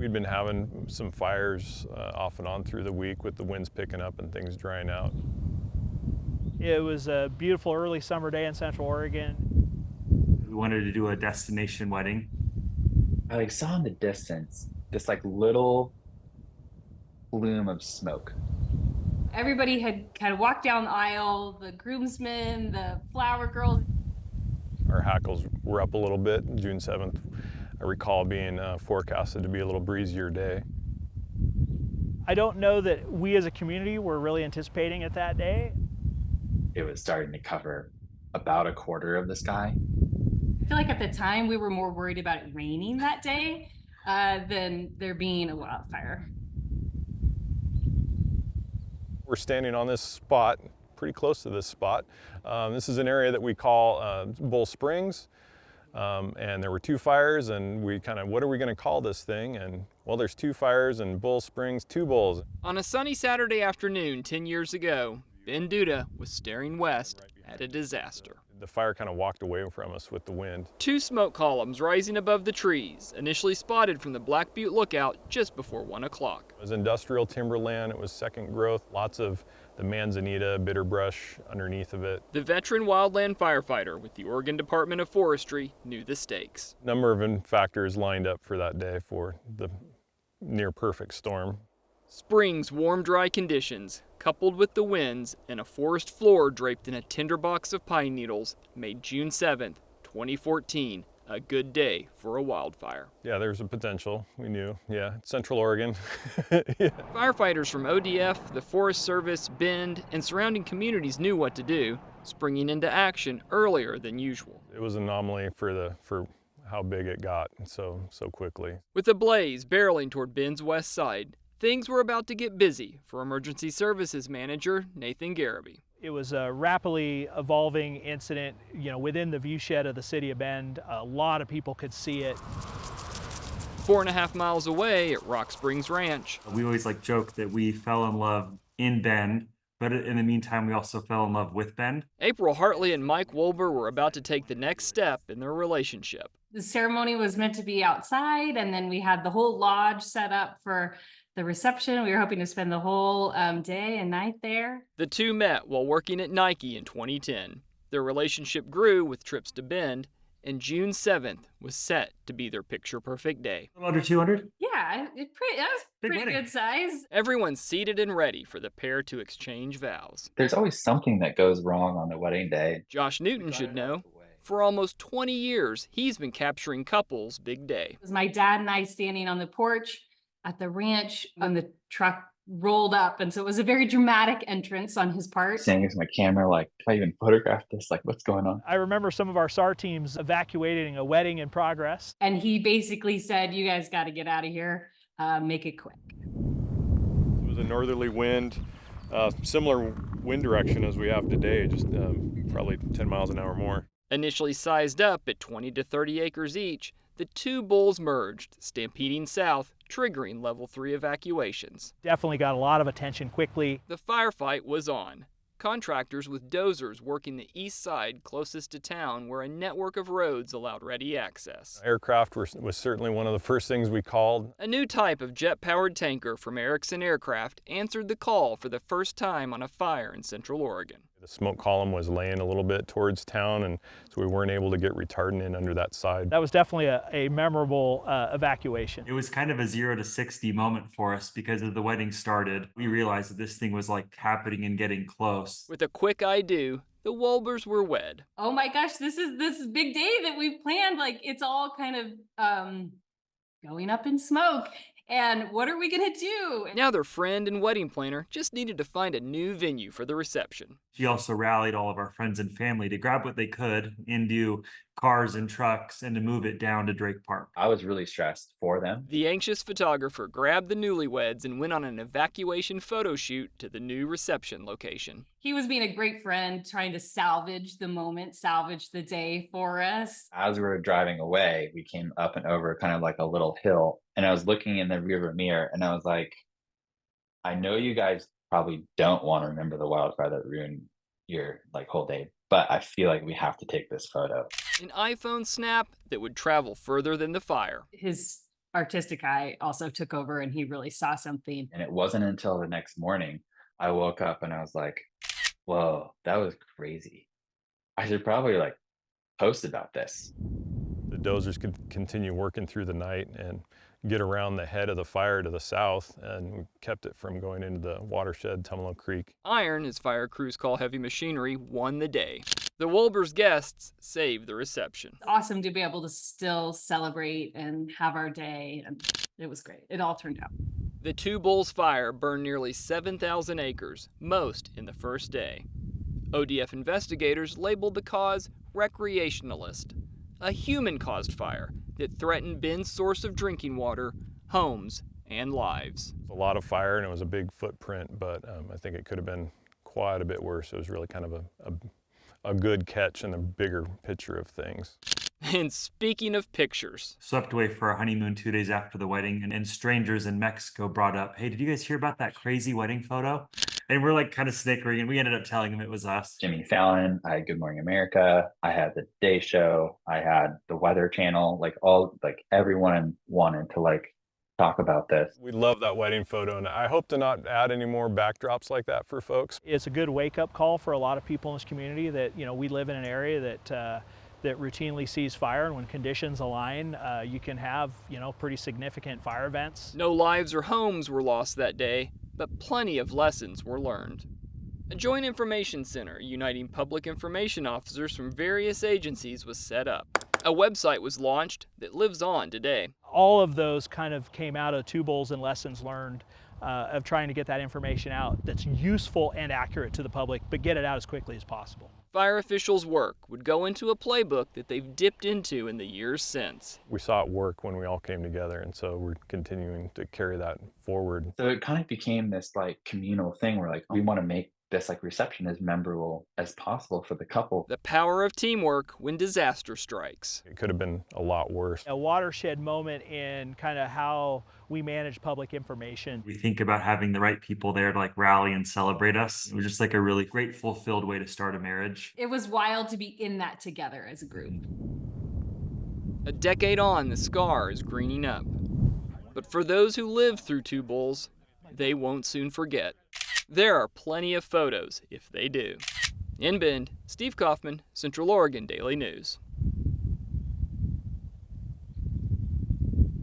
We'd been having some fires off and on through the week with the winds picking up and things drying out. It was a beautiful early summer day in Central Oregon. We wanted to do a destination wedding. I like saw in the distance this like little plume of smoke. Everybody had kind of walked down the aisle, the groomsmen, the flower girls. Our hackles were up a little bit. June 7th, I recall being forecasted to be a little breezier day. I don't know that we as a community were really anticipating it that day. It was starting to cover about a quarter of the sky. I feel like at the time we were more worried about it raining that day than there being a wildfire. We're standing on this spot, pretty close to this spot. This is an area that we call Bull Springs. And there were two fires, and we kind of, what are we going to call this thing? And well, there's two fires in Bull Springs, two bulls. On a sunny Saturday afternoon 10 years ago, Ben Duda was staring west at a disaster. The fire kind of walked away from us with the wind. Two smoke columns rising above the trees, initially spotted from the Black Butte Lookout just before 1 o'clock. It was industrial timberland, it was second growth, lots of the manzanita, bitter brush underneath of it. The veteran wildland firefighter with the Oregon Department of Forestry knew the stakes. A number of factors lined up for that day for the near perfect storm. Spring's warm, dry conditions, coupled with the winds and a forest floor draped in a tinderbox of pine needles, made June 7th, 2014, a good day for a wildfire. Yeah, there's a potential, we knew. Yeah, Central Oregon. Yeah. Firefighters from ODF, the Forest Service, Bend, and surrounding communities knew what to do, springing into action earlier than usual. It was an anomaly for how big it got so quickly. With the blaze barreling toward Bend's west side, things were about to get busy for Emergency Services Manager Nathan Garraby. It was a rapidly evolving incident, within the viewshed of the city of Bend. A lot of people could see it. 4.5 miles away at Rock Springs Ranch. We always joke that we fell in love in Bend, but in the meantime, we also fell in love with Bend. April Hartley and Mike Wolber were about to take the next step in their relationship. The ceremony was meant to be outside, and then we had the whole lodge set up for the reception. We were hoping to spend the whole day and night there. The two met while working at Nike in 2010. Their relationship grew with trips to Bend, and June 7th was set to be their picture-perfect day. A little under 200? Yeah, that was Big pretty wedding. good size. Everyone's seated and ready for the pair to exchange vows. There's always something that goes wrong on the wedding day. Josh Newton should know. For almost 20 years, he's been capturing couples' big day. It was my dad and I standing on the porch at the ranch when the truck rolled up. And so it was a very dramatic entrance on his part. Standing next to my camera, like, if I even photograph this, what's going on? I remember some of our SAR teams evacuating a wedding in progress. And he basically said, you guys got to get out of here, make it quick. It was a northerly wind, similar wind direction as we have today, just probably 10 miles an hour more. Initially sized up at 20 to 30 acres each, the two bulls merged, stampeding south, triggering level 3 evacuations. Definitely got a lot of attention quickly. The firefight was on. Contractors with dozers working the east side closest to town where a network of roads allowed ready access. Aircraft was certainly one of the first things we called. A new type of jet-powered tanker from Erickson Aircraft answered the call for the first time on a fire in Central Oregon. The smoke column was laying a little bit towards town, and so we weren't able to get retardant in under that side. That was definitely a memorable evacuation. It was kind of a 0 to 60 moment for us because as the wedding started, we realized that this thing was happening and getting close. With a quick I do, the Wolbers were wed. Oh my gosh, this big day that we've planned. It's all kind of going up in smoke. And what are we going to do? Now their friend and wedding planner just needed to find a new venue for the reception. She also rallied all of our friends and family to grab what they could into cars and trucks and to move it down to Drake Park. I was really stressed for them. The anxious photographer grabbed the newlyweds and went on an evacuation photo shoot to the new reception location. He was being a great friend, trying to salvage the moment, salvage the day for us. As we were driving away, we came up and over kind of a little hill, and I was looking in the rearview mirror, and I was like, I know you guys probably don't want to remember the wildfire that ruined your whole day, but I feel like we have to take this photo. An iPhone snap that would travel further than the fire. His artistic eye also took over and he really saw something. And it wasn't until the next morning I woke up and I was like, whoa, that was crazy. I should probably like post about this. The dozers could continue working through the night and get around the head of the fire to the south, and we kept it from going into the watershed, Tumalo Creek. Iron, as fire crews call heavy machinery, won the day. The Wolbers' guests saved the reception. Awesome to be able to still celebrate and have our day, and it was great. It all turned out. The Two Bulls fire burned nearly 7,000 acres, most in the first day. ODF investigators labeled the cause recreationalist, a human-caused fire that threatened Bend's source of drinking water, homes, and lives. A lot of fire, and it was a big footprint, but I think it could have been quite a bit worse. It was really kind of a good catch in the bigger picture of things. And speaking of pictures, Swept away for our honeymoon 2 days after the wedding, and strangers in Mexico brought up, hey, did you guys hear about that crazy wedding photo? And we're like kind of snickering, and we ended up telling them it was us. Jimmy Fallon, I had Good Morning America, I had the Today Show, I had the Weather Channel, like everyone wanted to like talk about this. We love that wedding photo, and I hope to not add any more backdrops like that for folks. It's a good wake-up call for a lot of people in this community that, we live in an area that routinely sees fire, and when conditions align, you can have, pretty significant fire events. no lives or homes were lost that day, but plenty of lessons were learned. A joint information center uniting public information officers from various agencies was set up. A website was launched that lives on today. All of those kind of came out of Two Bulls and lessons learned of trying to get that information out that's useful and accurate to the public, but get it out as quickly as possible. Fire officials' work would go into a playbook that they've dipped into in the years since. We saw it work when we all came together, and so we're continuing to carry that forward. So it kind of became this like communal thing where like we want to make this like reception as memorable as possible for the couple. The power of teamwork when disaster strikes. It could have been a lot worse. A watershed moment in kind of how we manage public information. We think about having the right people there to like rally and celebrate us. It was just like a really grateful filled way to start a marriage. It was wild to be in that together as a group. A decade on, the scar is greening up. But for those who lived through Two Bulls, they won't soon forget. There are plenty of photos if they do. In Bend, Steve Kaufmann, Central Oregon Daily News.